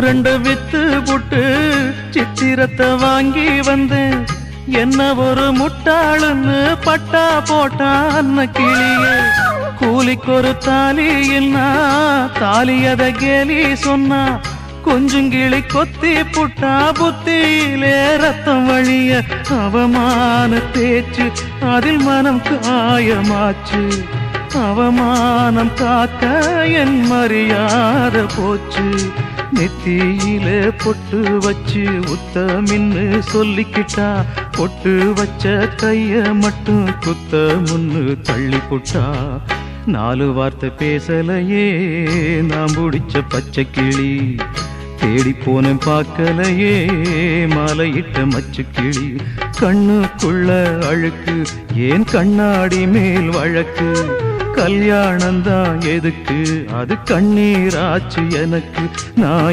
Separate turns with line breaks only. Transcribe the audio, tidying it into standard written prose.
ரெண்டு வித்து புட்டு சித்திரத்தை வாங்கி வந்தேன். என்ன ஒரு முட்டாளுன்னு பட்டா போட்டா அன்ன கிளிய. கூலிக்கு ஒரு தாலி என்ன தாலியத கேலி சொன்னா. கொஞ்சம் கிளி கொத்தி புட்டா புத்தியிலே ரத்தம் வழிய. அவமான பேச்சு அதில் மனம் காயமாச்சு. அவமானம் காக்க என் மரியாதை போச்சு. நெத்தியிலே பொட்டு வச்சு உத்தமின்னு சொல்லிக்கிட்டா. பொட்டு வச்ச கைய மட்டும் குத்த முன்னு தள்ளி புட்டா. 4 வார்த்தை பேசலையே நாம் பிடிச்ச பச்சை கிளி. தேடி போன பார்க்கலையே மாலையிட்ட மச்சு கிளி. கண்ணுக்குள்ள அழுக்கு ஏன் கண்ணாடி மேல் வழக்கு. கல்யாணந்தான் எதுக்கு அது கண்ணீராச்சு எனக்கு. நான்